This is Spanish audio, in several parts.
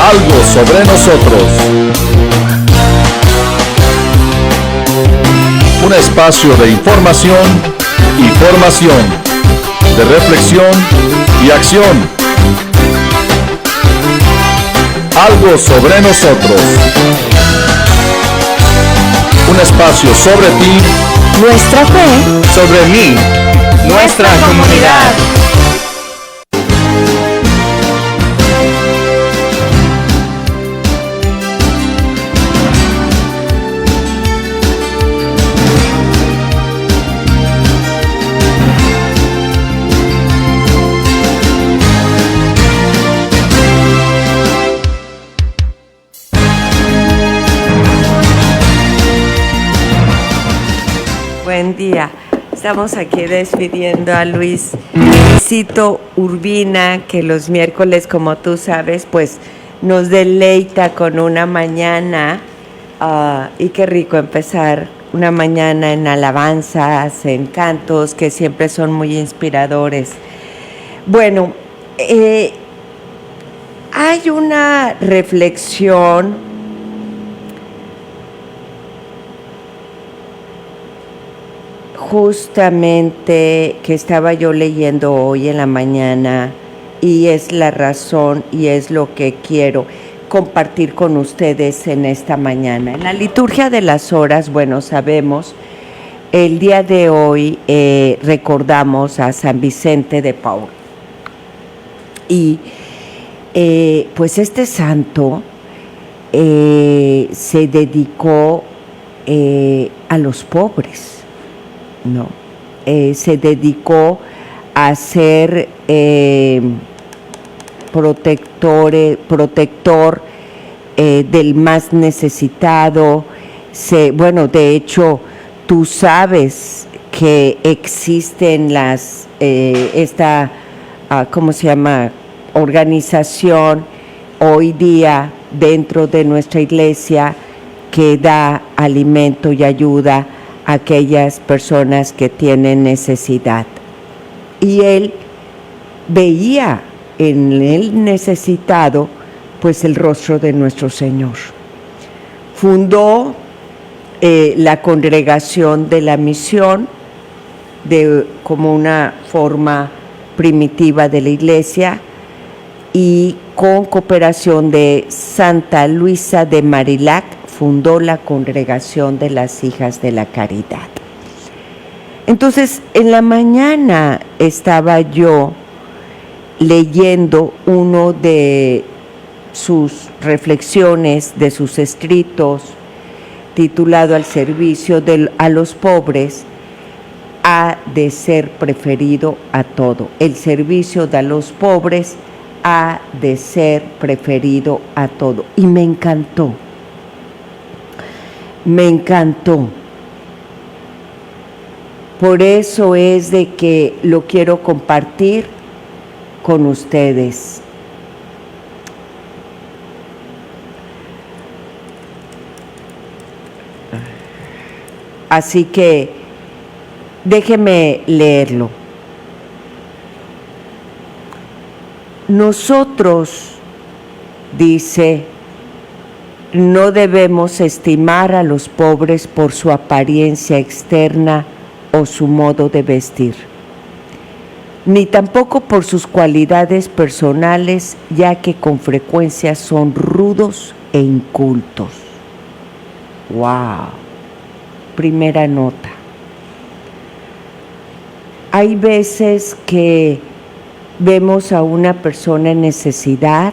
Algo sobre nosotros. Un espacio de información y formación, de reflexión y acción. Algo sobre nosotros. Un espacio sobre ti, nuestra fe, sobre mí, nuestra comunidad. Buen día. Estamos aquí despidiendo a Luisito Urbina, que los miércoles, como tú sabes, pues nos deleita con una mañana. Y qué rico empezar una mañana en alabanzas, en cantos, que siempre son muy inspiradores. Bueno, hay una reflexión justamente que estaba yo leyendo hoy en la mañana, y es la razón y es lo que quiero compartir con ustedes en esta mañana. En la liturgia de las horas, bueno, sabemos, el día de hoy recordamos a San Vicente de Paúl. Y pues este santo se dedicó a los pobres, ¿no? Se dedicó a ser protector del más necesitado. Bueno, de hecho, tú sabes que existen ¿cómo se llama? Organización hoy día dentro de nuestra iglesia que da alimento y ayuda a aquellas personas que tienen necesidad. Y él veía en el necesitado pues el rostro de nuestro Señor. Fundó la Congregación de la Misión como una forma primitiva de la iglesia, y con cooperación de Santa Luisa de Marillac fundó la Congregación de las Hijas de la Caridad. Entonces, en la mañana estaba yo leyendo uno de sus reflexiones, de sus escritos, titulado Al servicio a los pobres ha de ser preferido a todo. El servicio de los pobres ha de ser preferido a todo. Y me encantó. Me encantó. Por eso es de que lo quiero compartir con ustedes. Así que déjeme leerlo. Nosotros, dice, no debemos estimar a los pobres por su apariencia externa o su modo de vestir, ni tampoco por sus cualidades personales, ya que con frecuencia son rudos e incultos. ¡Wow! Primera nota. Hay veces que vemos a una persona en necesidad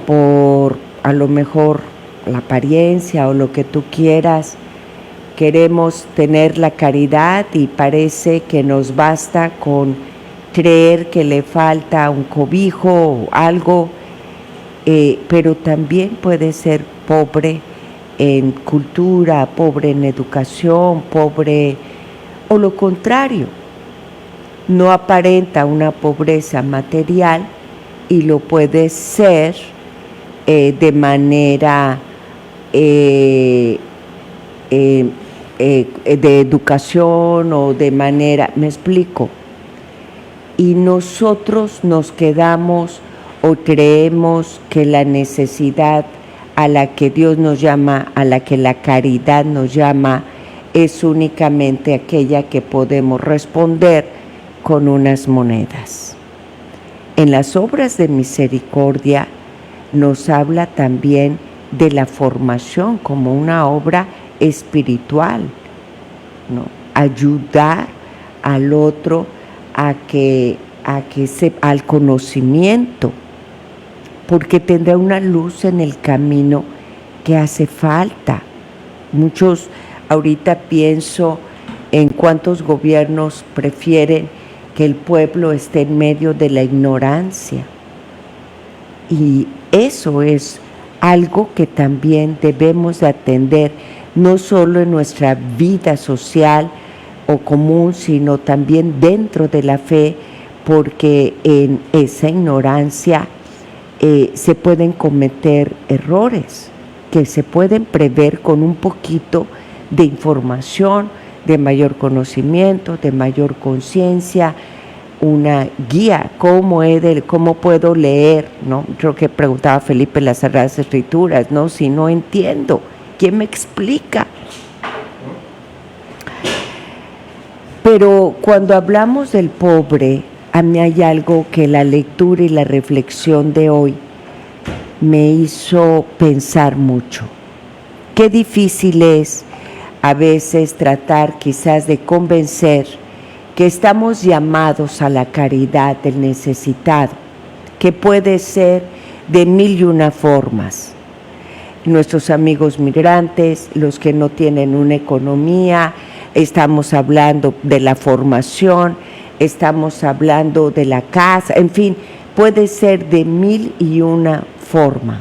por a lo mejor la apariencia o lo que tú quieras. Queremos tener la caridad y parece que nos basta con creer que le falta un cobijo o algo, pero también puede ser pobre en cultura, pobre en educación, pobre o lo contrario. No aparenta una pobreza material y lo puede ser de manera de educación o de manera, me explico, y nosotros nos quedamos o creemos que la necesidad a la que Dios nos llama, a la que la caridad nos llama, es únicamente aquella que podemos responder con unas monedas. En las obras de misericordia nos habla también de la formación como una obra espiritual, ¿no? Ayudar al otro al conocimiento, porque tendrá una luz en el camino que hace falta. Muchos, ahorita pienso en cuántos gobiernos prefieren que el pueblo esté en medio de la ignorancia, y eso es algo que también debemos de atender, no solo en nuestra vida social o común, sino también dentro de la fe, porque en esa ignorancia se pueden cometer errores que se pueden prever con un poquito de información, de mayor conocimiento, de mayor conciencia, una guía, cómo puedo leer, ¿no? Creo que preguntaba Felipe las Sagradas Escrituras, ¿no? Si no entiendo, ¿quién me explica? Pero cuando hablamos del pobre, a mí hay algo que la lectura y la reflexión de hoy me hizo pensar mucho. Qué difícil es a veces tratar quizás de convencer que estamos llamados a la caridad del necesitado, que puede ser de 1001 formas. Nuestros amigos migrantes, los que no tienen una economía, estamos hablando de la formación, estamos hablando de la casa, en fin, puede ser de 1001 formas.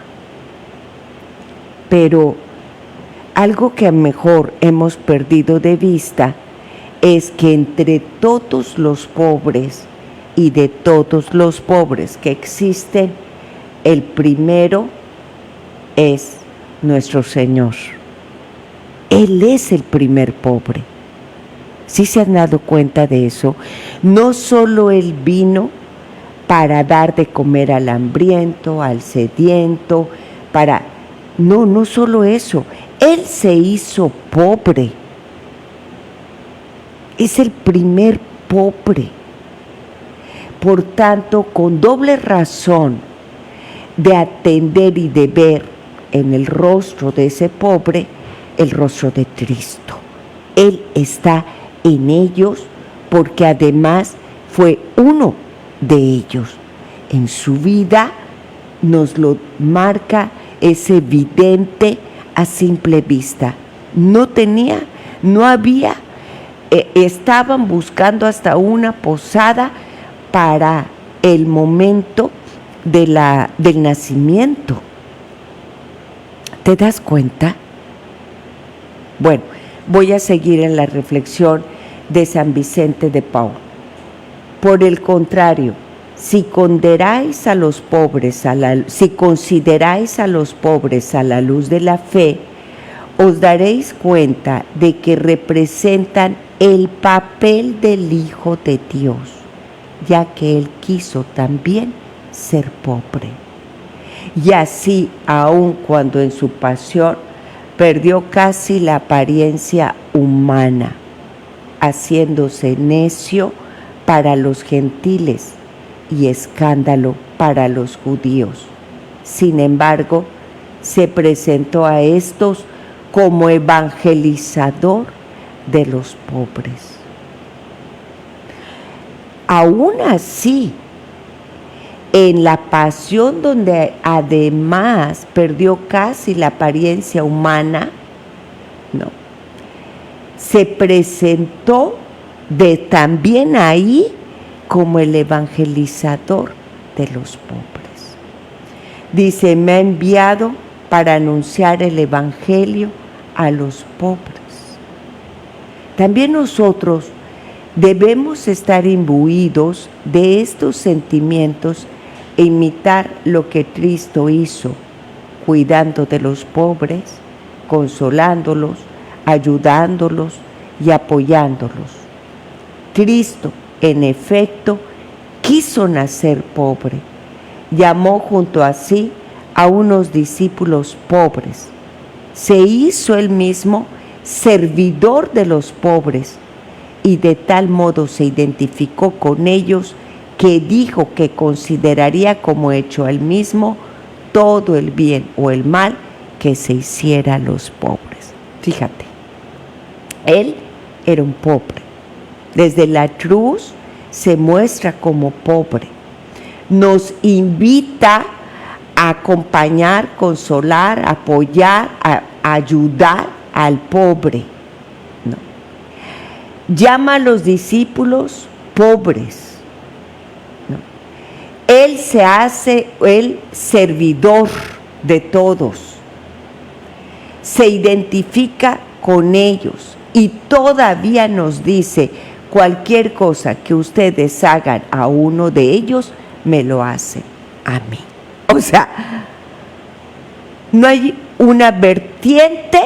Pero algo que a lo mejor hemos perdido de vista es que entre todos los pobres y de todos los pobres que existen, el primero es nuestro Señor. Él es el primer pobre. ¿Sí se han dado cuenta de eso? No solo Él vino para dar de comer al hambriento, al sediento, no solo eso. Él se hizo pobre. Es el primer pobre. Por tanto, con doble razón de atender y de ver en el rostro de ese pobre el rostro de Cristo. Él está en ellos porque además fue uno de ellos. En su vida nos lo marca, es evidente a simple vista. No había, estaban buscando hasta una posada para el momento del nacimiento. ¿Te das cuenta? Bueno, voy a seguir en la reflexión de San Vicente de Paúl. Por el contrario, si consideráis a los pobres a la luz de la fe, os daréis cuenta de que representan el papel del Hijo de Dios, ya que Él quiso también ser pobre. Y así, aun cuando en su pasión perdió casi la apariencia humana, haciéndose necio para los gentiles y escándalo para los judíos. Sin embargo, se presentó a estos como evangelizador de los pobres. Aún así, en la pasión, donde además perdió casi la apariencia humana, se presentó también ahí como el evangelizador de los pobres. Dice, me ha enviado para anunciar el evangelio a los pobres. También nosotros debemos estar imbuidos de estos sentimientos e imitar lo que Cristo hizo, cuidando de los pobres, consolándolos, ayudándolos y apoyándolos. Cristo, en efecto, quiso nacer pobre llamó junto a sí a unos discípulos pobres. Se hizo él mismo servidor de los pobres y de tal modo se identificó con ellos que dijo que consideraría como hecho a él mismo todo el bien o el mal que se hiciera a los pobres. Fíjate, él era un pobre. Desde la cruz se muestra como pobre. Nos invita a acompañar, consolar, apoyar, a ayudar al pobre, ¿no? Llama a los discípulos pobres, ¿no? Él se hace el servidor de todos, se identifica con ellos y todavía nos dice: cualquier cosa que ustedes hagan a uno de ellos, me lo hacen a mí. O sea, no hay una vertiente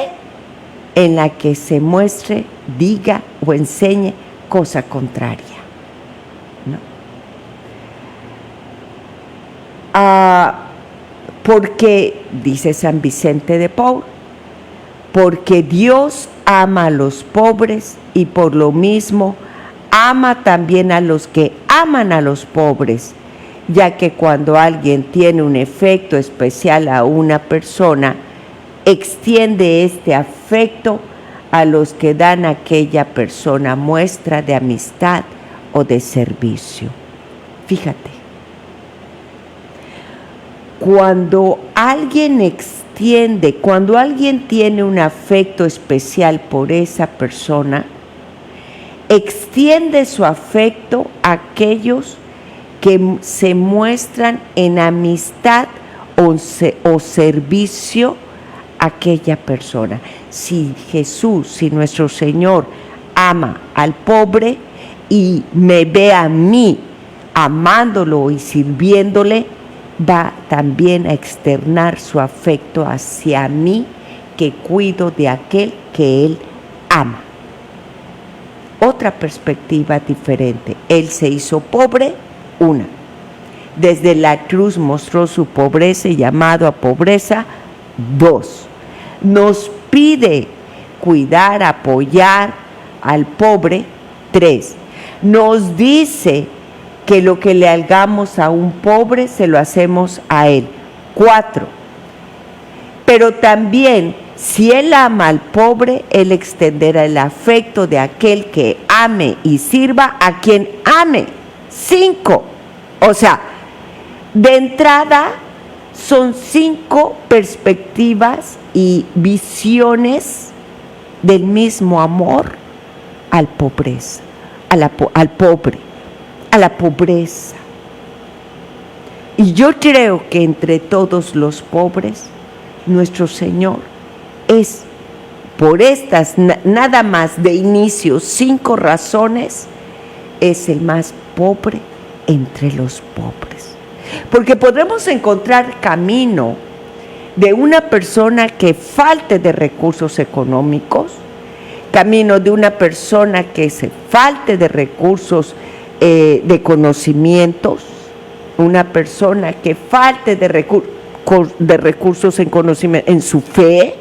en la que se muestre, diga o enseñe cosa contraria, ¿no? Porque, dice San Vicente de Paul, porque Dios ama a los pobres y por lo mismo ama también a los que aman a los pobres, ya que cuando alguien tiene un efecto especial a una persona, extiende este afecto a los que dan a aquella persona muestra de amistad o de servicio. Fíjate, cuando alguien cuando alguien tiene un afecto especial por esa persona, extiende su afecto a aquellos que se muestran en amistad o servicio a aquella persona. Si Jesús, si nuestro Señor ama al pobre y me ve a mí amándolo y sirviéndole, va también a externar su afecto hacia mí, que cuido de aquel que Él ama. Otra perspectiva diferente. Él se hizo pobre, una. Desde la cruz mostró su pobreza y llamado a pobreza, dos. Nos pide cuidar, apoyar al pobre, tres. Nos dice que lo que le hagamos a un pobre se lo hacemos a él, cuatro. Pero también, si él ama al pobre, él extenderá el afecto de aquel que ame y sirva a quien ame, cinco. O sea, de entrada son 5 perspectivas y visiones del mismo amor al pobreza, al pobre, a la pobreza. Y yo creo que entre todos los pobres, nuestro Señor es, por estas nada más de inicio 5 razones, es el más pobre entre los pobres. Porque podremos encontrar camino de una persona que falte de recursos económicos, camino de una persona que se falte de recursos de conocimientos, una persona que falte de recursos en conocimiento, en su fe,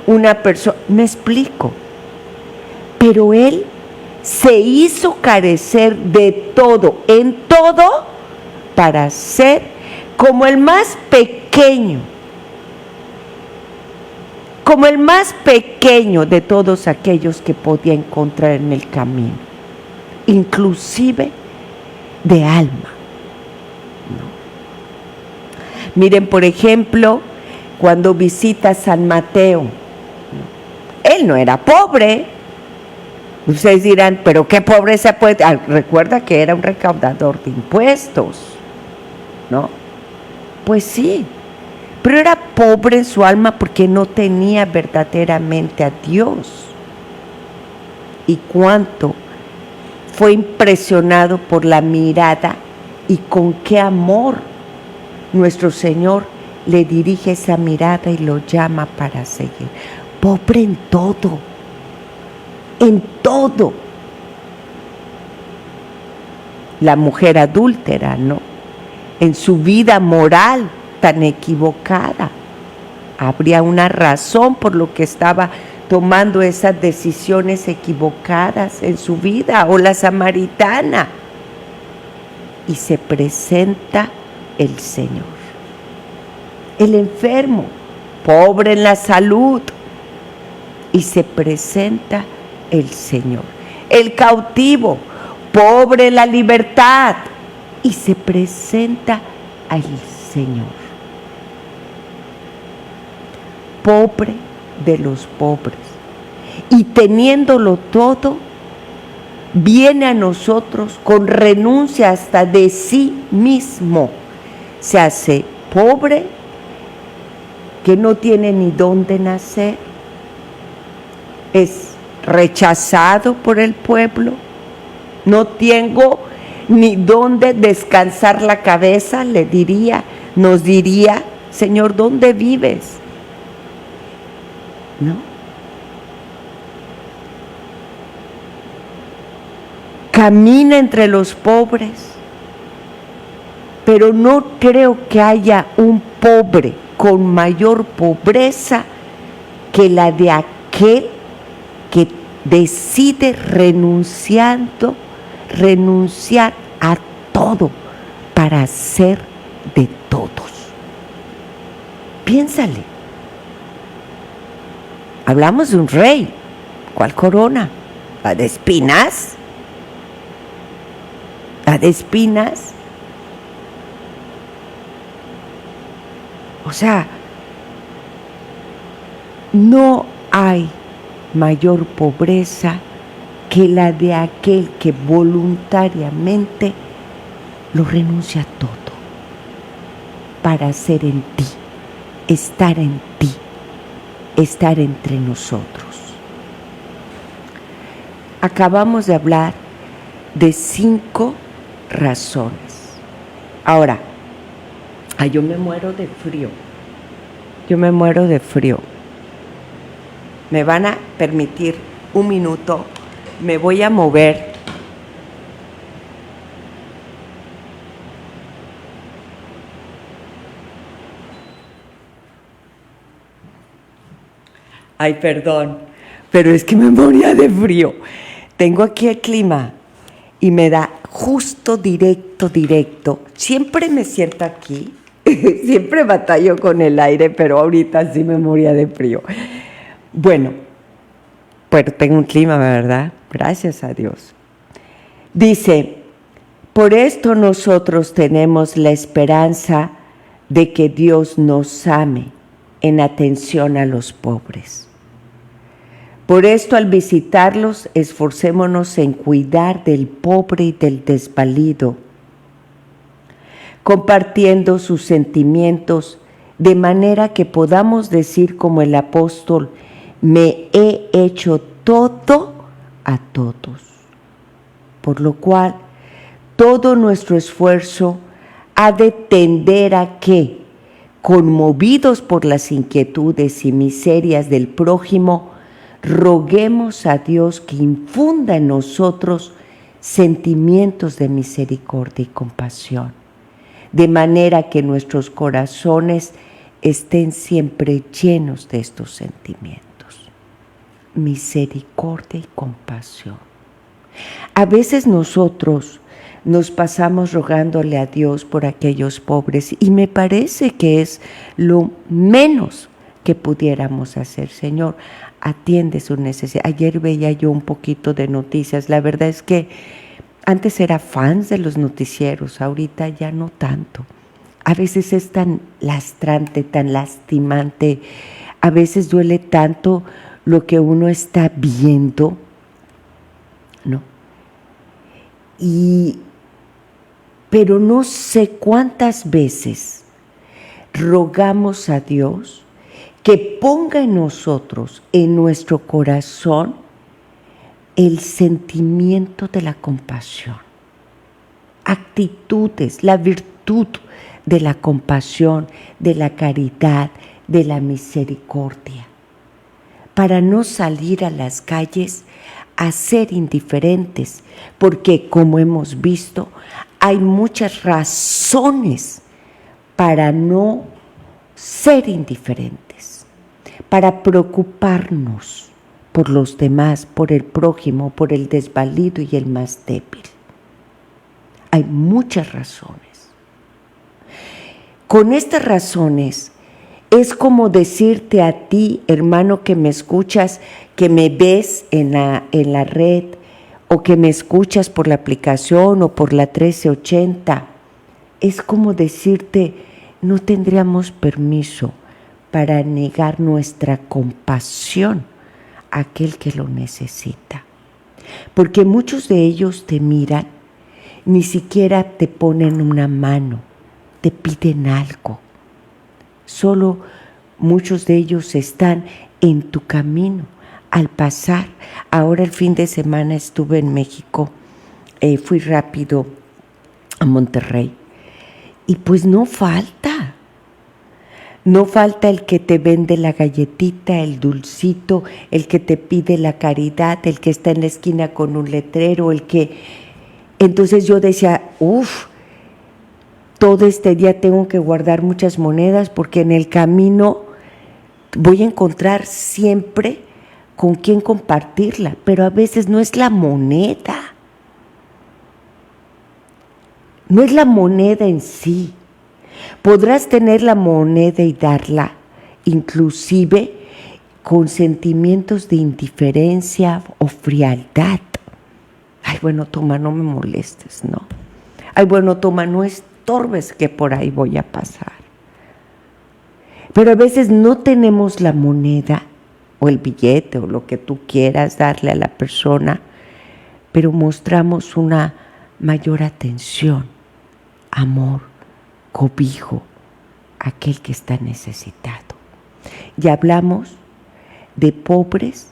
una persona, me explico, pero él se hizo carecer de todo, en todo, para ser como el más pequeño de todos aquellos que podía encontrar en el camino, inclusive de alma, ¿no? Miren, por ejemplo, cuando visita San Mateo, ¿no? Él no era pobre. Ustedes dirán, ¿pero qué pobreza puede? Recuerda que era un recaudador de impuestos, ¿no? Pues sí, pero era pobre en su alma porque no tenía verdaderamente a Dios. Y cuánto fue impresionado por la mirada y con qué amor nuestro Señor le dirige esa mirada y lo llama para seguir. Pobre en todo, en todo. La mujer adúltera, ¿no? en su vida moral tan equivocada. Habría una razón por lo que estaba tomando esas decisiones equivocadas en su vida, o la samaritana. Y se presenta el Señor. El enfermo, pobre en la salud, y se presenta el Señor. El cautivo, pobre en la libertad, y se presenta al Señor. Pobre de los pobres, y teniéndolo todo, viene a nosotros con renuncia hasta de sí mismo. Se hace pobre, que no tiene ni dónde nacer, es rechazado por el pueblo, no tengo ni dónde descansar la cabeza, nos diría, Señor, ¿dónde vives? ¿No? Camina entre los pobres, pero no creo que haya un pobre con mayor pobreza que la de aquel que decide renunciar a todo para ser de todos. Piénsale. Hablamos de un rey. ¿Cuál corona? ¿La de espinas? ¿La de espinas? O sea, no hay mayor pobreza que la de aquel que voluntariamente lo renuncia a todo para ser en ti, estar en ti, estar entre nosotros. Acabamos de hablar de 5 razones. Ahora, yo me muero de frío. Me van a permitir un minuto, me voy a mover. Ay, perdón, pero es que me moría de frío. Tengo aquí el clima y me da justo directo. Siempre me siento aquí, siempre batallo con el aire, pero ahorita sí me moría de frío. Bueno, pero tengo un clima, ¿verdad? Gracias a Dios. Dice, por esto nosotros tenemos la esperanza de que Dios nos ame en atención a los pobres. Por esto, al visitarlos, esforcémonos en cuidar del pobre y del desvalido, compartiendo sus sentimientos, de manera que podamos decir como el apóstol, me he hecho todo a todos. Por lo cual, todo nuestro esfuerzo ha de tender a que, conmovidos por las inquietudes y miserias del prójimo, roguemos a Dios que infunda en nosotros sentimientos de misericordia y compasión, de manera que nuestros corazones estén siempre llenos de estos sentimientos. Misericordia y compasión. A veces nosotros nos pasamos rogándole a Dios por aquellos pobres y me parece que es lo menos que pudiéramos hacer. Señor, atiende su necesidad. Ayer veía yo un poquito de noticias. La verdad es que antes era fans de los noticieros, ahorita ya no tanto. A veces es tan lastrante, tan lastimante. A veces duele tanto lo que uno está viendo, ¿no? Pero no sé cuántas veces rogamos a Dios que ponga en nosotros, en nuestro corazón, el sentimiento de la compasión, actitudes, la virtud de la compasión, de la caridad, de la misericordia, para no salir a las calles a ser indiferentes, porque como hemos visto, hay muchas razones para no ser indiferentes, para preocuparnos por los demás, por el prójimo, por el desvalido y el más débil. Hay muchas razones. Con estas razones es como decirte a ti, hermano, que me escuchas, que me ves en la red, o que me escuchas por la aplicación o por la 1380. Es como decirte, no tendríamos permiso para negar nuestra compasión a aquel que lo necesita. Porque muchos de ellos te miran, ni siquiera te ponen una mano, te piden algo. Solo muchos de ellos están en tu camino al pasar. Ahora el fin de semana estuve en México, fui rápido a Monterrey y pues no falta el que te vende la galletita, el dulcito, el que te pide la caridad, el que está en la esquina con un letrero, Entonces yo decía, todo este día tengo que guardar muchas monedas porque en el camino voy a encontrar siempre con quién compartirla, pero a veces no es la moneda. No es la moneda en sí. Podrás tener la moneda y darla, inclusive con sentimientos de indiferencia o frialdad. Ay, bueno, toma, no me molestes, ¿no? Ay, bueno, toma, no estorbes que por ahí voy a pasar. Pero a veces no tenemos la moneda o el billete o lo que tú quieras darle a la persona, pero mostramos una mayor atención, amor, cobijo a aquel que está necesitado. Y hablamos de pobres,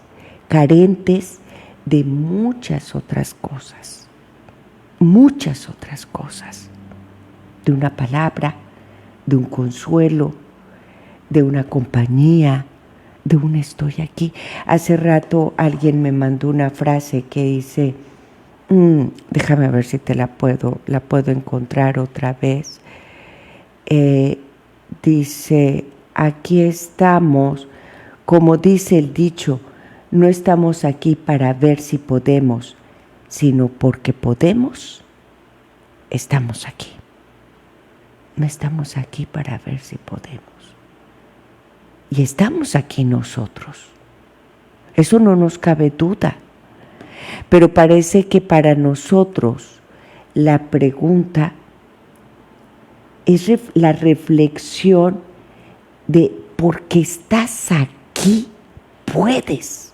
carentes, de muchas otras cosas, de una palabra, de un consuelo, de una compañía, de un estoy aquí. Hace rato alguien me mandó una frase que dice, déjame ver si la puedo encontrar otra vez. Dice, aquí estamos, como dice el dicho, no estamos aquí para ver si podemos, sino porque podemos, estamos aquí. No estamos aquí para ver si podemos. Y estamos aquí nosotros. Eso no nos cabe duda. Pero parece que para nosotros la pregunta es la reflexión de porque estás aquí, puedes.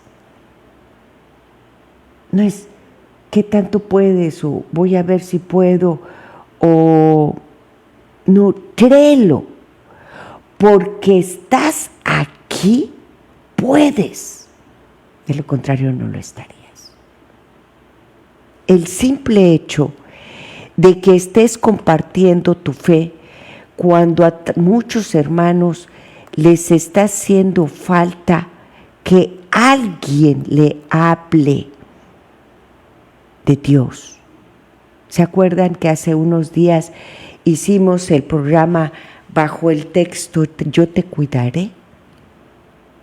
No es qué tanto puedes o voy a ver si puedo o no, créelo. Porque estás aquí, puedes. De lo contrario, no lo estarías. El simple hecho de que estés compartiendo tu fe cuando a muchos hermanos les está haciendo falta que alguien le hable de Dios. ¿Se acuerdan que hace unos días hicimos el programa bajo el texto, yo te cuidaré?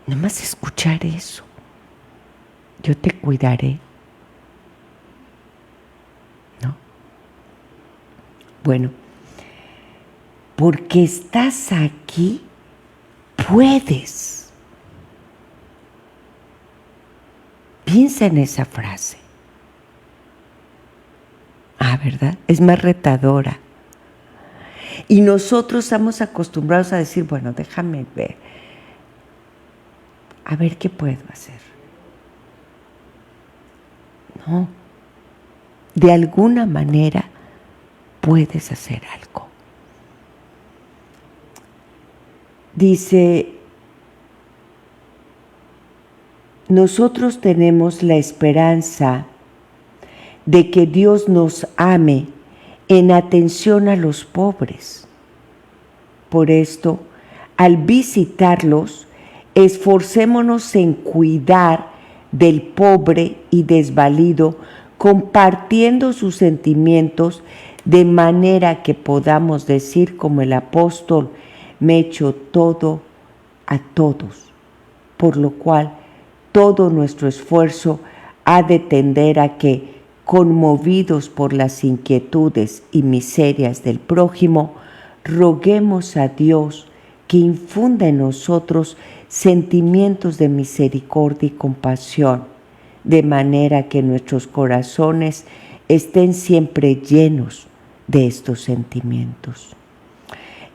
Nada más escuchar eso. Yo te cuidaré. ¿No? Bueno, porque estás aquí, puedes. Piensa en esa frase. ¿Verdad? Es más retadora. Y nosotros estamos acostumbrados a decir, bueno, déjame ver, a ver qué puedo hacer. No, de alguna manera puedes hacer algo. Dice, nosotros tenemos la esperanza de que Dios nos ame en atención a los pobres. Por esto, al visitarlos, esforcémonos en cuidar del pobre y desvalido, compartiendo sus sentimientos de manera que podamos decir como el apóstol, me he hecho todo a todos, por lo cual todo nuestro esfuerzo ha de tender a que, conmovidos por las inquietudes y miserias del prójimo, roguemos a Dios que infunda en nosotros sentimientos de misericordia y compasión, de manera que nuestros corazones estén siempre llenos de estos sentimientos.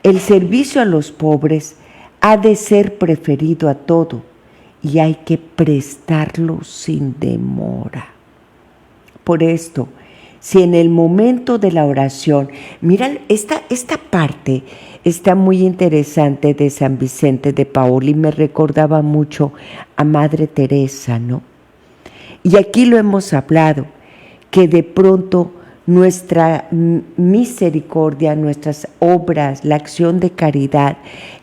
El servicio a los pobres ha de ser preferido a todo y hay que prestarlo sin demora. Por esto, si en el momento de la oración, mira, esta parte está muy interesante de San Vicente de Paul y me recordaba mucho a Madre Teresa, ¿no? Y aquí lo hemos hablado, que de pronto nuestra misericordia, nuestras obras, la acción de caridad,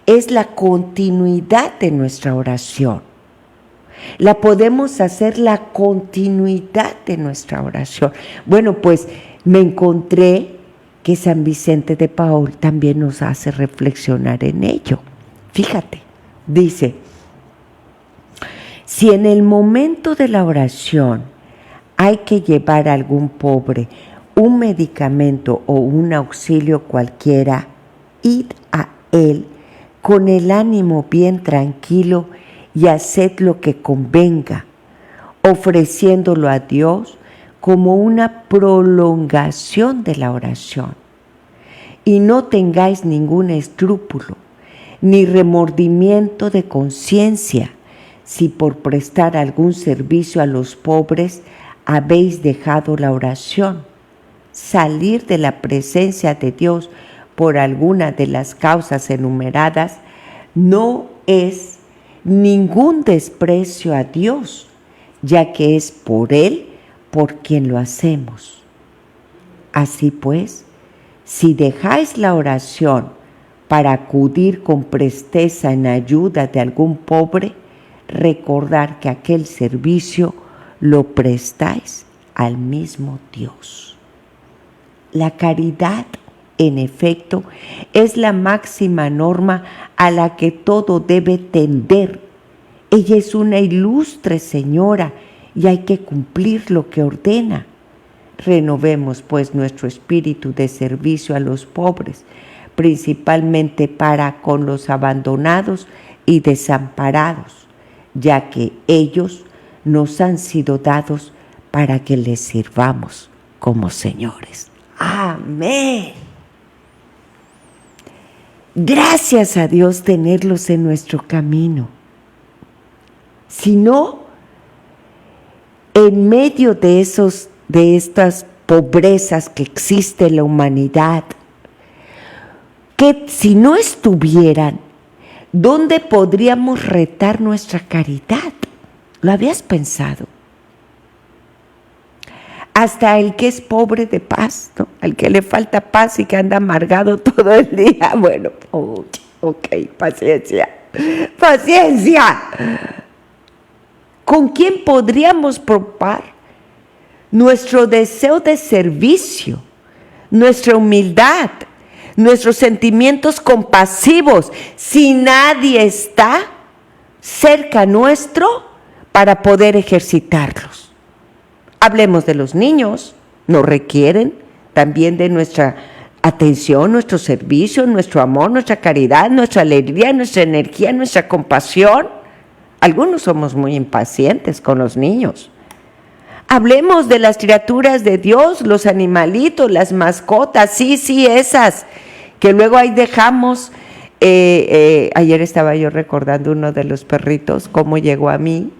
es la continuidad de nuestra oración. La podemos hacer la continuidad de nuestra oración. Bueno, pues me encontré que San Vicente de Paul también nos hace reflexionar en ello. Fíjate, dice, si en el momento de la oración hay que llevar a algún pobre un medicamento o un auxilio cualquiera, id a él con el ánimo bien tranquilo y haced lo que convenga, ofreciéndolo a Dios como una prolongación de la oración. Y no tengáis ningún escrúpulo, ni remordimiento de conciencia, si por prestar algún servicio a los pobres habéis dejado la oración. Salir de la presencia de Dios por alguna de las causas enumeradas no es ningún desprecio a Dios, ya que es por Él por quien lo hacemos. Así pues, si dejáis la oración para acudir con presteza en ayuda de algún pobre, recordad que aquel servicio lo prestáis al mismo Dios. La caridad, en efecto, es la máxima norma a la que todo debe tender. Ella es una ilustre señora y hay que cumplir lo que ordena. Renovemos, pues, nuestro espíritu de servicio a los pobres, principalmente para con los abandonados y desamparados, ya que ellos nos han sido dados para que les sirvamos como señores. Amén. Gracias a Dios tenerlos en nuestro camino. Si no, en medio de estas pobrezas que existe en la humanidad, que si no estuvieran, ¿dónde podríamos retar nuestra caridad? ¿Lo habías pensado? Hasta el que es pobre de paz, ¿no? Al que le falta paz y que anda amargado todo el día. Bueno, ok, paciencia. ¿Con quién podríamos probar nuestro deseo de servicio, nuestra humildad, nuestros sentimientos compasivos, si nadie está cerca nuestro para poder ejercitarlos? Hablemos de los niños, nos requieren también de nuestra atención, nuestro servicio, nuestro amor, nuestra caridad, nuestra alegría, nuestra energía, nuestra compasión. Algunos somos muy impacientes con los niños. Hablemos de las criaturas de Dios, los animalitos, las mascotas, sí, esas, que luego ahí dejamos. Ayer estaba yo recordando uno de los perritos, cómo llegó a mí,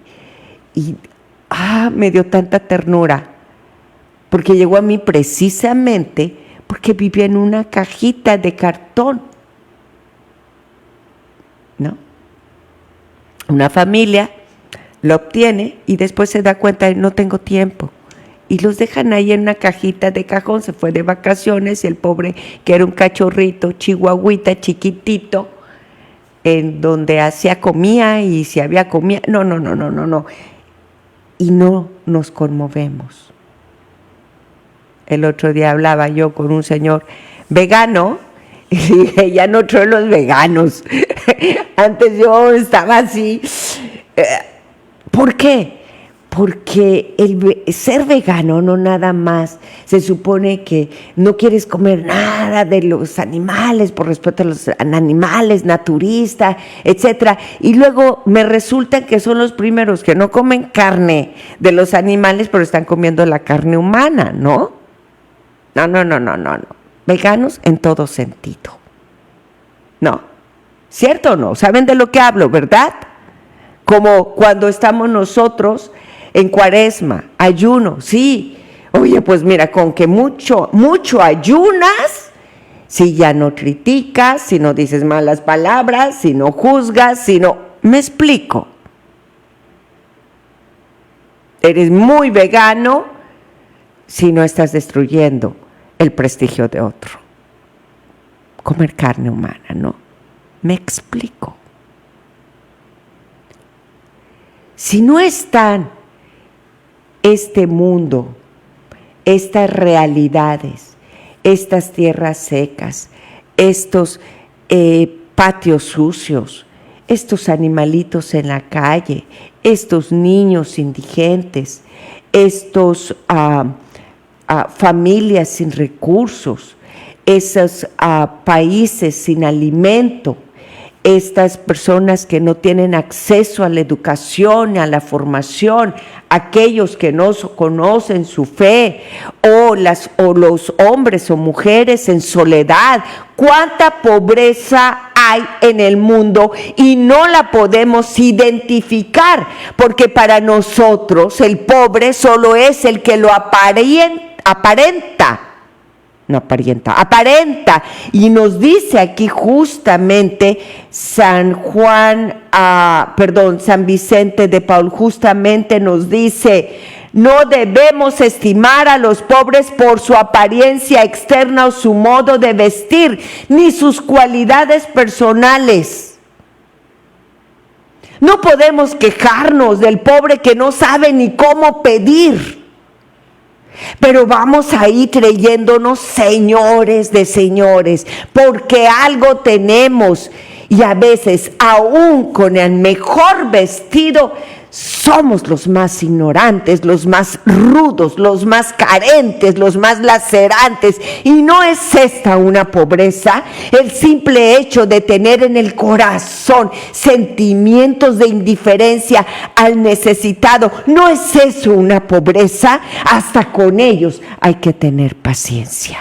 y me dio tanta ternura, porque llegó a mí precisamente porque vivía en una cajita de cartón, ¿no? Una familia lo obtiene y después se da cuenta de no tengo tiempo. Y los dejan ahí en una cajita de cajón, se fue de vacaciones y el pobre, que era un cachorrito, chihuahuita, chiquitito, en donde comía y si había comida, no. Y no nos conmovemos. El otro día hablaba yo con un señor vegano y dije, ya no creo en los veganos. Antes yo estaba así. ¿Por qué? Porque ser vegano no nada más, se supone que no quieres comer nada de los animales, por respeto a los animales, naturista, etcétera. Y luego me resulta que son los primeros que no comen carne de los animales, pero están comiendo la carne humana, ¿no? No. Veganos en todo sentido. No. ¿Cierto o no? ¿Saben de lo que hablo, verdad? Como cuando estamos nosotros en Cuaresma, ayuno, sí. Oye, pues mira, con que mucho ayunas, si ya no criticas, si no dices malas palabras, si no juzgas, si no... ¿Me explico? Eres muy vegano si no estás destruyendo el prestigio de otro. Comer carne humana, ¿no? ¿Me explico? Si no están este mundo, estas realidades, estas tierras secas, estos patios sucios, estos animalitos en la calle, estos niños indigentes, estos familias sin recursos, esos países sin alimento, estas personas que no tienen acceso a la educación, a la formación, aquellos que no conocen su fe, o los hombres o mujeres en soledad. ¿Cuánta pobreza hay en el mundo y no la podemos identificar? Porque para nosotros el pobre solo es el que lo aparenta. Y nos dice aquí justamente San Vicente de Paul, justamente nos dice: no debemos estimar a los pobres por su apariencia externa o su modo de vestir, ni sus cualidades personales. No podemos quejarnos del pobre que no sabe ni cómo pedir. Pero vamos ahí creyéndonos señores de señores, porque algo tenemos, y a veces aún con el mejor vestido somos los más ignorantes, los más rudos, los más carentes, los más lacerantes. Y no es esta una pobreza, el simple hecho de tener en el corazón sentimientos de indiferencia al necesitado. ¿No es eso una pobreza? Hasta con ellos hay que tener paciencia.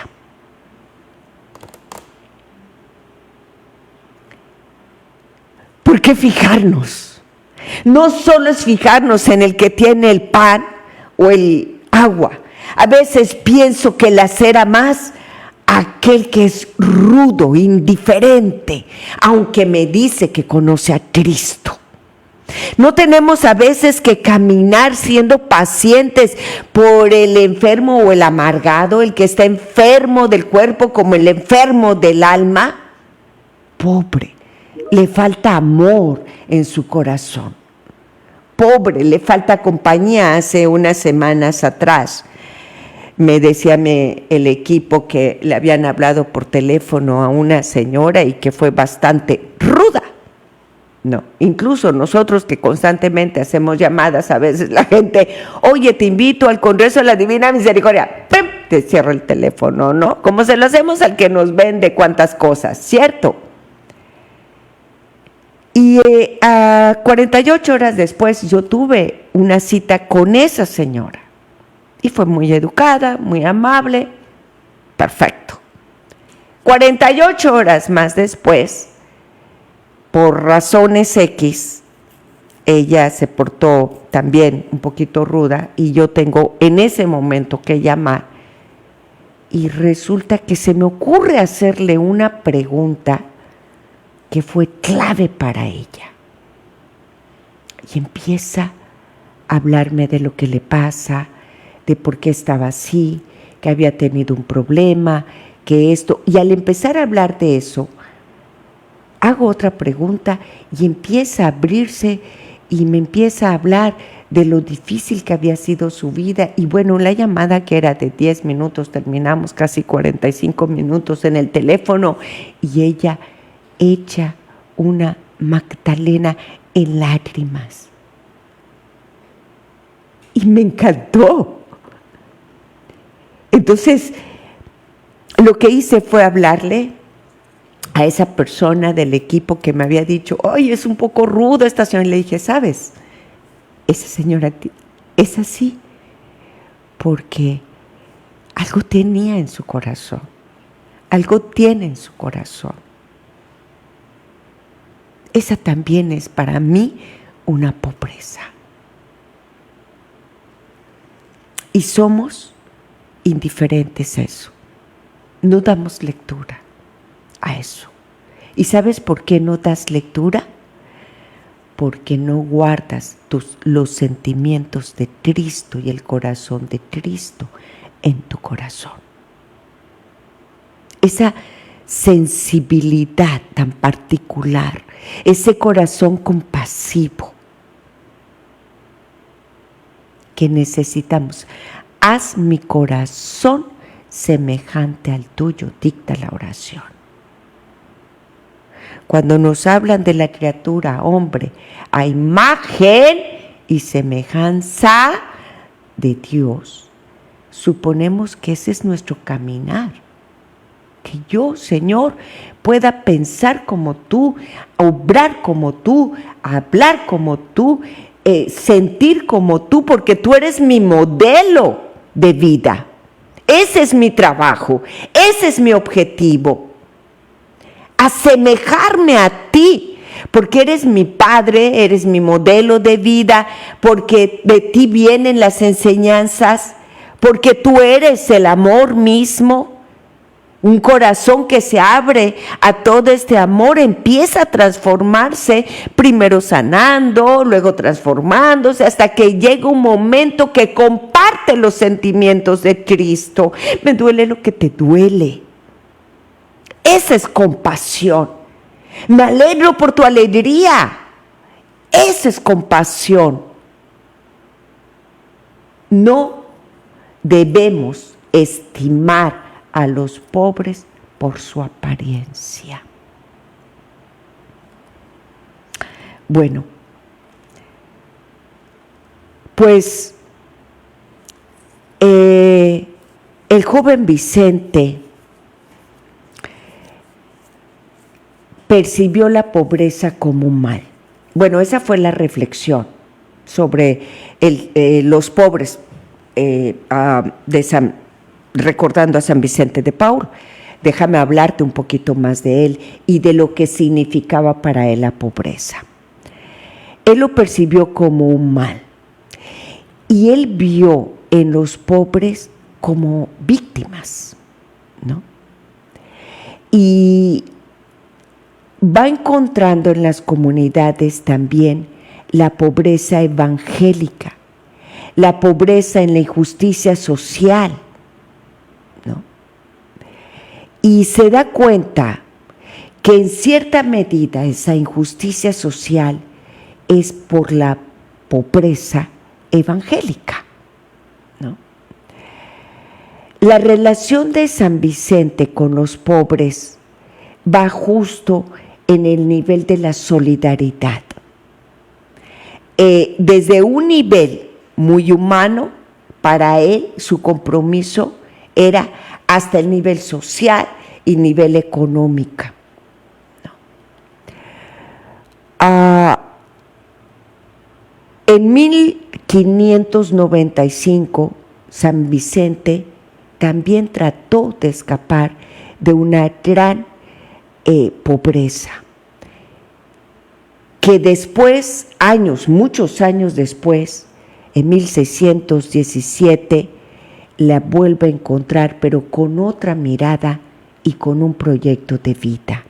¿Por qué fijarnos? No solo es fijarnos en el que tiene el pan o el agua. A veces pienso que lacera más aquel que es rudo, indiferente, aunque me dice que conoce a Cristo. No tenemos a veces que caminar siendo pacientes por el enfermo o el amargado, el que está enfermo del cuerpo como el enfermo del alma. Pobre, le falta amor en su corazón. Pobre, le falta compañía. Hace unas semanas atrás me decía el equipo que le habían hablado por teléfono a una señora y que fue bastante ruda. No, incluso nosotros que constantemente hacemos llamadas, a veces la gente, oye, te invito al Congreso de la Divina Misericordia, ¡pim!, te cierra el teléfono, ¿no? Como se lo hacemos al que nos vende cuantas cosas, ¿cierto? Y a 48 horas después yo tuve una cita con esa señora y fue muy educada, muy amable, perfecto. 48 horas más después, por razones X, ella se portó también un poquito ruda y yo tengo en ese momento que llamar y resulta que se me ocurre hacerle una pregunta que fue clave para ella. Y empieza a hablarme de lo que le pasa, de por qué estaba así, que había tenido un problema, que esto. Y al empezar a hablar de eso, hago otra pregunta y empieza a abrirse y me empieza a hablar de lo difícil que había sido su vida. Y bueno, la llamada, que era de 10 minutos, terminamos casi 45 minutos en el teléfono, y ella hecha una Magdalena en lágrimas. Y me encantó. Entonces, lo que hice fue hablarle a esa persona del equipo que me había dicho, oye, es un poco rudo esta señora. Y le dije, ¿sabes? Esa señora es así porque algo tenía en su corazón, algo tiene en su corazón. Esa también es para mí una pobreza. Y somos indiferentes a eso. No damos lectura a eso. ¿Y sabes por qué no das lectura? Porque no guardas los sentimientos de Cristo y el corazón de Cristo en tu corazón. Esa sensibilidad tan particular, ese corazón compasivo que necesitamos. Haz mi corazón semejante al tuyo, dicta la oración. Cuando nos hablan de la criatura, hombre, a imagen y semejanza de Dios, suponemos que ese es nuestro caminar. Que yo, Señor, pueda pensar como tú, obrar como tú, hablar como tú, sentir como tú, porque tú eres mi modelo de vida. Ese es mi trabajo, ese es mi objetivo. Asemejarme a ti, porque eres mi Padre, eres mi modelo de vida, porque de ti vienen las enseñanzas, porque tú eres el amor mismo. Un corazón que se abre a todo este amor empieza a transformarse, primero sanando, luego transformándose, hasta que llega un momento que comparte los sentimientos de Cristo. Me duele lo que te duele. Esa es compasión. Me alegro por tu alegría. Esa es compasión. No debemos estimar a los pobres por su apariencia. Bueno, pues el joven Vicente percibió la pobreza como un mal. Bueno, esa fue la reflexión sobre los pobres recordando a San Vicente de Paúl. Déjame hablarte un poquito más de él y de lo que significaba para él la pobreza. Él lo percibió como un mal y él vio en los pobres como víctimas, ¿no? Y va encontrando en las comunidades también la pobreza evangélica, la pobreza en la injusticia social, ¿no? Y se da cuenta que en cierta medida esa injusticia social es por la pobreza evangélica, ¿no? La relación de San Vicente con los pobres va justo en el nivel de la solidaridad. Desde un nivel muy humano, para él su compromiso era hasta el nivel social y nivel económico, ¿no? En 1595, San Vicente también trató de escapar de una gran pobreza, que después, muchos años después, en 1617, la vuelve a encontrar, pero con otra mirada y con un proyecto de vida.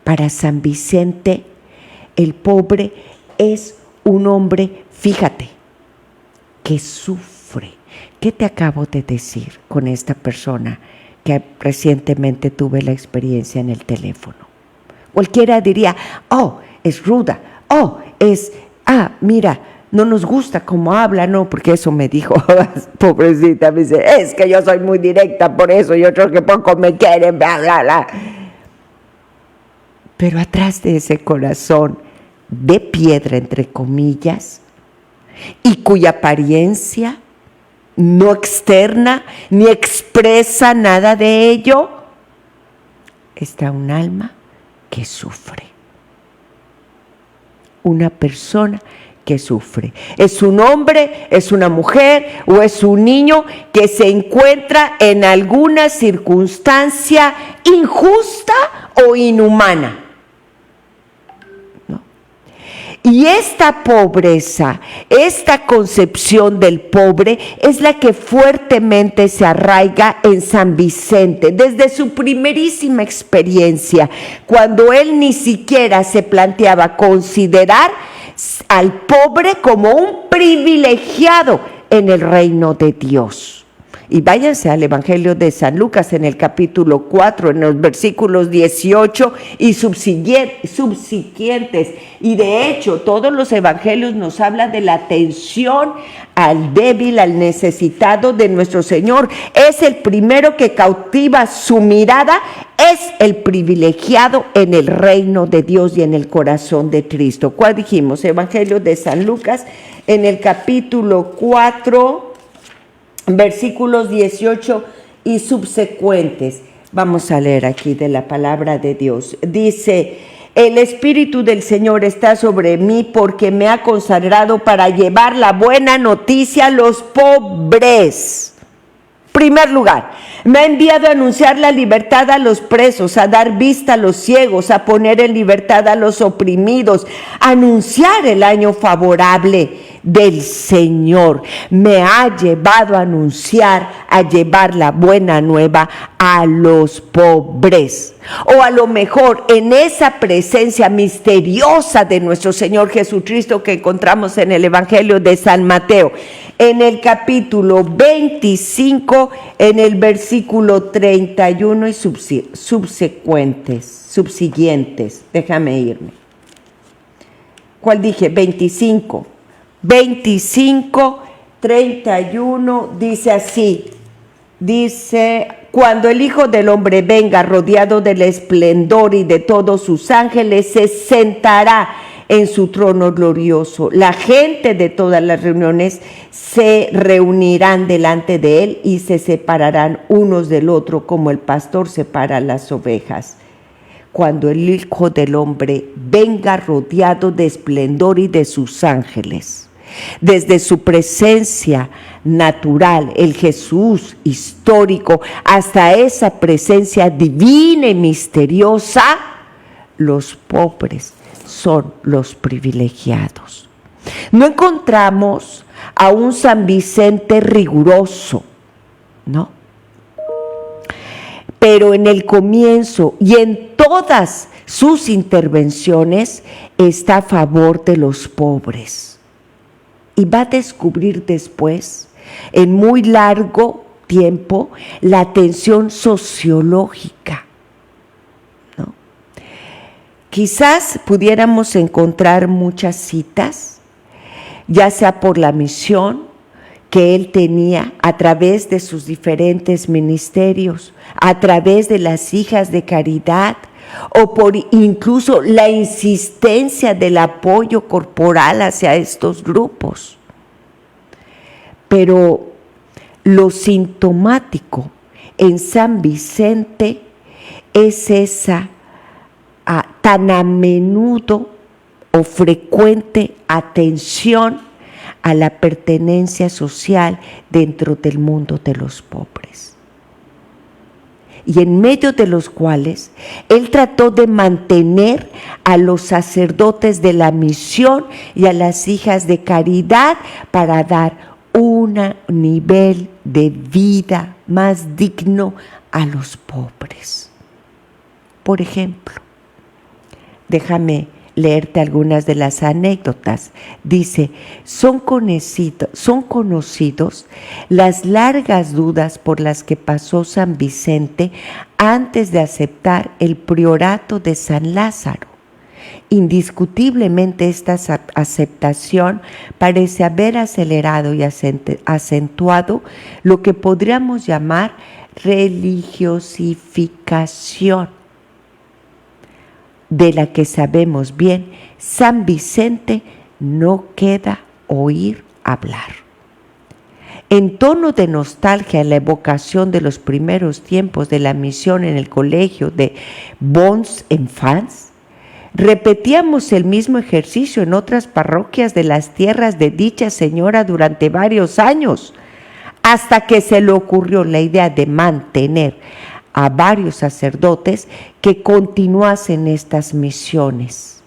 Para San Vicente, el pobre es un hombre, fíjate, que sufre. ¿Qué te acabo de decir con esta persona que recientemente tuve la experiencia en el teléfono? Cualquiera diría, oh, es ruda, oh, es mira, no nos gusta cómo habla, no, porque eso me dijo, pobrecita, me dice, es que yo soy muy directa, por eso, y otros que poco me quieren, bla, bla, bla. Pero atrás de ese corazón de piedra, entre comillas, y cuya apariencia no externa ni expresa nada de ello, está un alma que sufre. Una persona que sufre. Es un hombre, es una mujer o es un niño que se encuentra en alguna circunstancia injusta o inhumana. Y esta pobreza, esta concepción del pobre es la que fuertemente se arraiga en San Vicente desde su primerísima experiencia, cuando él ni siquiera se planteaba considerar al pobre como un privilegiado en el reino de Dios. Y váyanse al Evangelio de San Lucas en el capítulo 4, en los versículos 18 y subsiguientes. Y de hecho, todos los evangelios nos hablan de la atención al débil, al necesitado de nuestro Señor. Es el primero que cautiva su mirada, es el privilegiado en el reino de Dios y en el corazón de Cristo. ¿Cuál dijimos? Evangelio de San Lucas en el capítulo 4, versículos 18 y subsecuentes. Vamos a leer aquí de la palabra de Dios. Dice: el Espíritu del Señor está sobre mí porque me ha consagrado para llevar la buena noticia a los pobres. Primer lugar, me ha enviado a anunciar la libertad a los presos, a dar vista a los ciegos, a poner en libertad a los oprimidos, a anunciar el año favorable del Señor. Me ha llevado a anunciar, a llevar la buena nueva a los pobres. O a lo mejor en esa presencia misteriosa de nuestro Señor Jesucristo que encontramos en el Evangelio de San Mateo, en el capítulo 25, en el versículo 31 y subsiguientes. Déjame irme. ¿Cuál dije? 25, 31, dice así. Dice: cuando el Hijo del Hombre venga rodeado del esplendor y de todos sus ángeles, se sentará en su trono glorioso. La gente de todas las reuniones se reunirán delante de él y se separarán unos del otro como el pastor separa las ovejas. Cuando el Hijo del Hombre venga rodeado de esplendor y de sus ángeles, desde su presencia natural, el Jesús histórico, hasta esa presencia divina y misteriosa, los pobres son los privilegiados. No encontramos a un San Vicente riguroso, ¿no? Pero en el comienzo y en todas sus intervenciones está a favor de los pobres. Y va a descubrir después, en muy largo tiempo, la tensión sociológica, ¿no? Quizás pudiéramos encontrar muchas citas, ya sea por la misión que él tenía a través de sus diferentes ministerios, a través de las hijas de caridad, o por incluso la insistencia del apoyo corporal hacia estos grupos. Pero lo sintomático en San Vicente es esa tan a menudo o frecuente atención a la pertenencia social dentro del mundo de los pobres, y en medio de los cuales él trató de mantener a los sacerdotes de la misión y a las hijas de caridad para dar un nivel de vida más digno a los pobres. Por ejemplo, déjame leerte algunas de las anécdotas. Dice: son conocidos las largas dudas por las que pasó San Vicente antes de aceptar el priorato de San Lázaro. Indiscutiblemente esta aceptación parece haber acelerado y acentuado lo que podríamos llamar religiosificación, de la que sabemos bien, San Vicente no queda oír hablar. En tono de nostalgia en la evocación de los primeros tiempos de la misión en el colegio de Bons Enfants, repetíamos el mismo ejercicio en otras parroquias de las tierras de dicha señora durante varios años, hasta que se le ocurrió la idea de mantener a varios sacerdotes que continuasen estas misiones.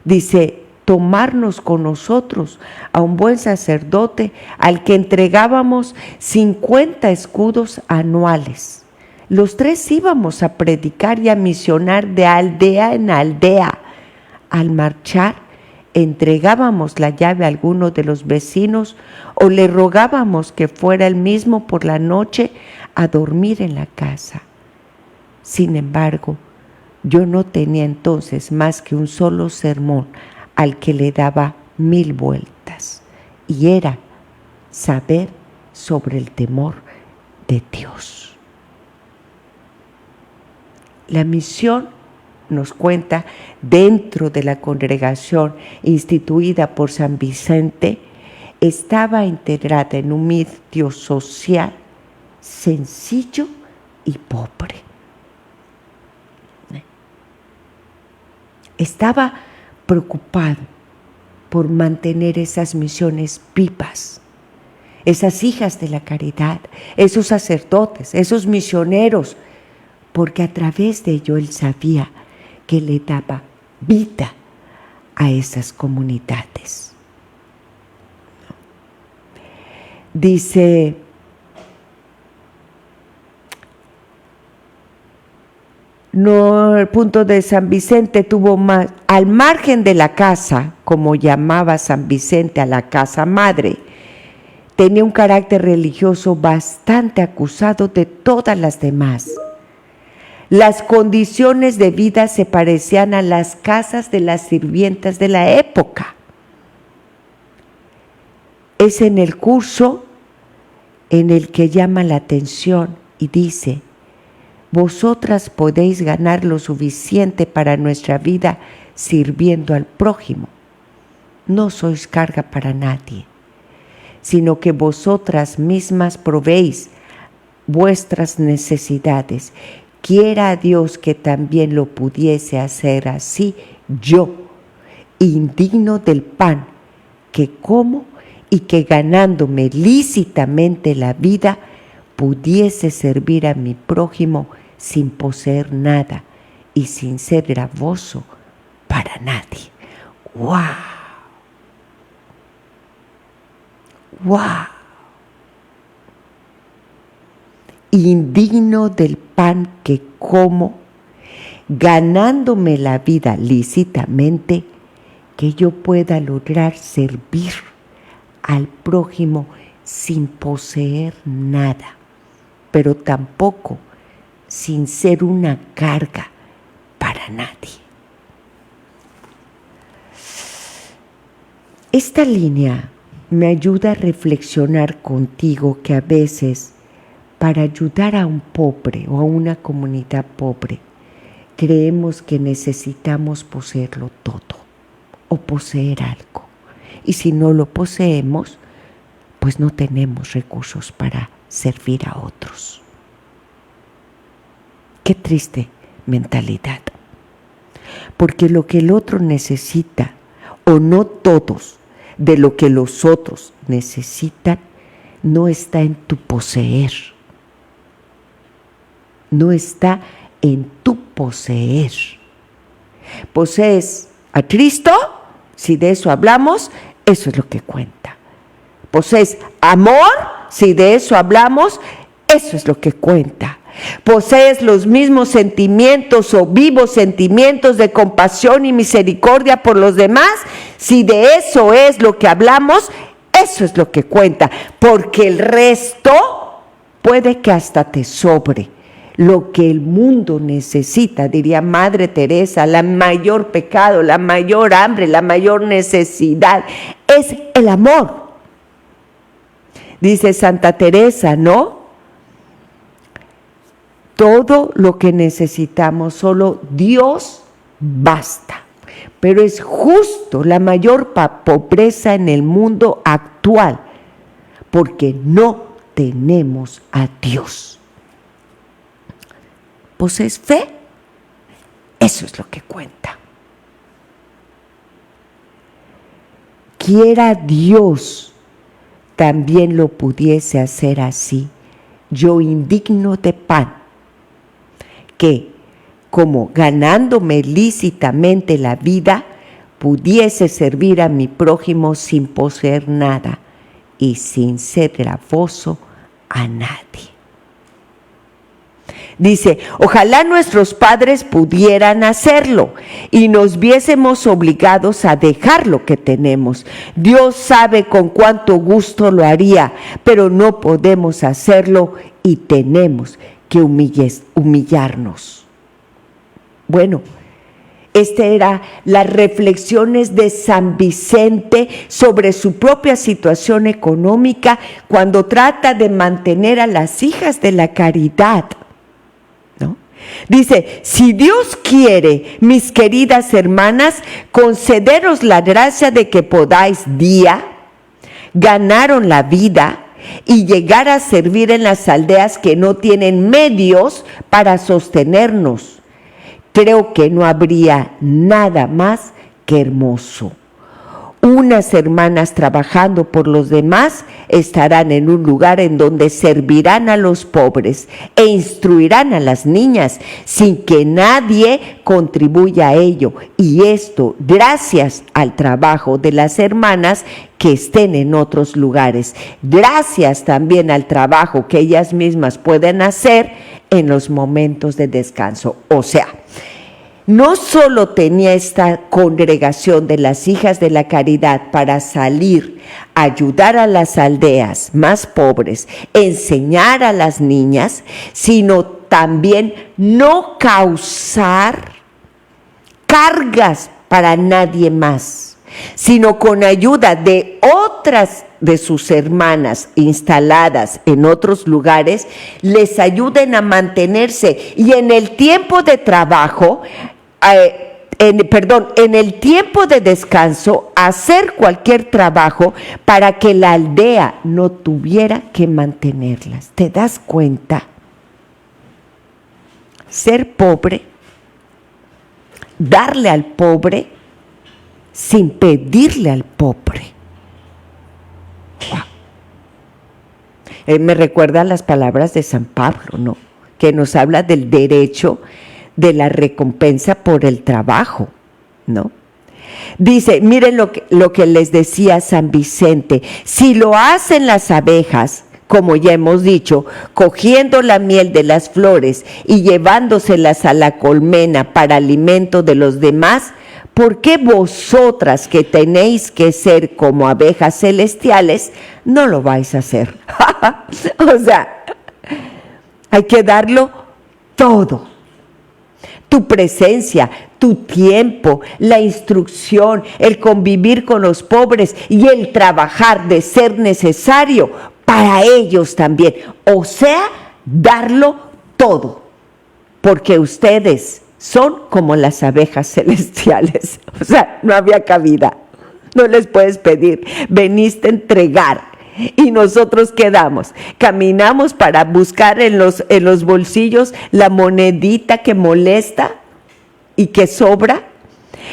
Dice, tomarnos con nosotros a un buen sacerdote al que entregábamos 50 escudos anuales. Los tres íbamos a predicar y a misionar de aldea en aldea. Al marchar, entregábamos la llave a alguno de los vecinos o le rogábamos que fuera él mismo por la noche a dormir en la casa. Sin embargo, yo no tenía entonces más que un solo sermón al que le daba 1000 vueltas, y era saber sobre el temor de Dios. La misión, nos cuenta, dentro de la congregación instituida por San Vicente, estaba integrada en un medio social sencillo y pobre. Estaba preocupado por mantener esas misiones vivas, esas hijas de la caridad, esos sacerdotes, esos misioneros, porque a través de ello él sabía que le daba vida a esas comunidades. Dice, no, el punto de San Vicente tuvo más, al margen de la casa, como llamaba San Vicente a la casa madre, tenía un carácter religioso bastante acusado de todas las demás. Las condiciones de vida se parecían a las casas de las sirvientas de la época. Es en el curso en el que llama la atención y dice, vosotras podéis ganar lo suficiente para nuestra vida sirviendo al prójimo. No sois carga para nadie, sino que vosotras mismas proveéis vuestras necesidades. Quiera a Dios que también lo pudiese hacer así yo, indigno del pan que como y que ganándome lícitamente la vida, pudiese servir a mi prójimo sin poseer nada y sin ser gravoso para nadie. ¡Wow! ¡Wow! Indigno del pan que como, ganándome la vida lícitamente, que yo pueda lograr servir al prójimo sin poseer nada, pero tampoco sin ser una carga para nadie. Esta línea me ayuda a reflexionar contigo que a veces, para ayudar a un pobre o a una comunidad pobre, creemos que necesitamos poseerlo todo o poseer algo. Y si no lo poseemos, pues no tenemos recursos para servir a otros. Qué triste mentalidad. Porque lo que el otro necesita, o no todos, de lo que los otros necesitan, no está en tu poseer. No está en tu poseer. ¿Posees a Cristo? Si de eso hablamos, eso es lo que cuenta. ¿Posees amor? Si de eso hablamos, eso es lo que cuenta. ¿Posees los mismos sentimientos o vivos sentimientos de compasión y misericordia por los demás? Si de eso es lo que hablamos, eso es lo que cuenta. Porque el resto puede que hasta te sobre. lo que el mundo necesita, diría Madre Teresa, la mayor pecado, la mayor hambre, la mayor necesidad es el amor. Dice Santa Teresa, ¿no? Todo lo que necesitamos, solo Dios basta. Pero es justo la mayor pobreza en el mundo actual, porque no tenemos a Dios. Pues es fe, eso es lo que cuenta. Quiera Dios también lo pudiese hacer así, yo indigno de pan, que como ganándome lícitamente la vida, pudiese servir a mi prójimo sin poseer nada y sin ser gravoso a nadie. Dice, ojalá nuestros padres pudieran hacerlo y nos viésemos obligados a dejar lo que tenemos. Dios sabe con cuánto gusto lo haría, pero no podemos hacerlo y tenemos que humillarnos. Bueno, estas eran las reflexiones de San Vicente sobre su propia situación económica cuando trata de mantener a las hijas de la caridad, ¿no? Dice, si Dios quiere, mis queridas hermanas, concederos la gracia de que podáis ganaron la vida y llegar a servir en las aldeas que no tienen medios para sostenernos. Creo que no habría nada más que hermoso. Unas hermanas trabajando por los demás estarán en un lugar en donde servirán a los pobres e instruirán a las niñas sin que nadie contribuya a ello. Y esto gracias al trabajo de las hermanas que estén en otros lugares. Gracias también al trabajo que ellas mismas pueden hacer en los momentos de descanso. O sea, no solo tenía esta congregación de las hijas de la caridad para salir a ayudar a las aldeas más pobres, enseñar a las niñas, sino también no causar cargas para nadie más, sino con ayuda de otras de sus hermanas instaladas en otros lugares, les ayuden a mantenerse y en el tiempo de trabajo, en el tiempo de descanso, hacer cualquier trabajo para que la aldea no tuviera que mantenerlas. ¿Te das cuenta? Ser pobre, darle al pobre sin pedirle al pobre. Me recuerda las palabras de San Pablo, ¿no? Que nos habla del derecho de la recompensa por el trabajo, ¿no? Dice, miren lo que les decía San Vicente, si lo hacen las abejas, como ya hemos dicho, cogiendo la miel de las flores y llevándoselas a la colmena para alimento de los demás, ¿por qué vosotras que tenéis que ser como abejas celestiales, no lo vais a hacer? O sea, hay que darlo todo. Tu presencia, tu tiempo, la instrucción, el convivir con los pobres y el trabajar de ser necesario para ellos también. O sea, darlo todo, porque ustedes son como las abejas celestiales. O sea, no había cabida. No les puedes pedir, veniste a entregar. Y nosotros quedamos, caminamos para buscar en los bolsillos la monedita que molesta y que sobra.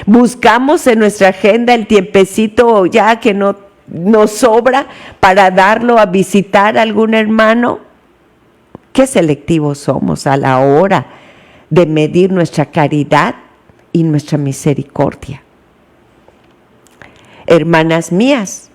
Buscamos en nuestra agenda el tiempecito ya que no nos sobra para darlo a visitar a algún hermano. Qué selectivos somos a la hora de medir nuestra caridad y nuestra misericordia. Hermanas mías,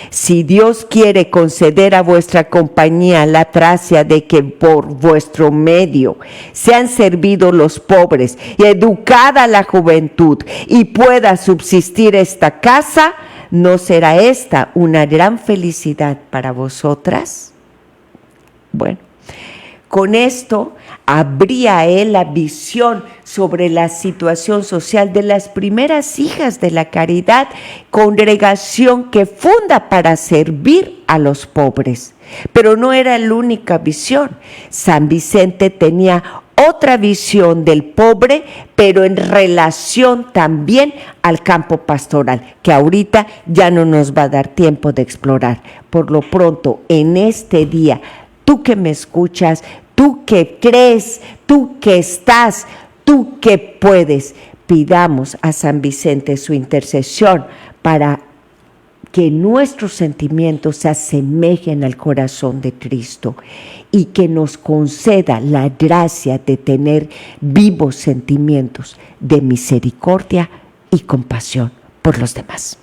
si Dios quiere conceder a vuestra compañía la gracia de que por vuestro medio sean servidos los pobres y educada la juventud y pueda subsistir esta casa, ¿no será esta una gran felicidad para vosotras? Bueno, con esto abría él la visión sobre la situación social de las primeras hijas de la Caridad, congregación que funda para servir a los pobres. Pero no era la única visión. San Vicente tenía otra visión del pobre, pero en relación también al campo pastoral, que ahorita ya no nos va a dar tiempo de explorar. Por lo pronto, en este día, tú que me escuchas, tú que crees, tú que estás, tú que puedes, pidamos a San Vicente su intercesión para que nuestros sentimientos se asemejen al corazón de Cristo y que nos conceda la gracia de tener vivos sentimientos de misericordia y compasión por los demás.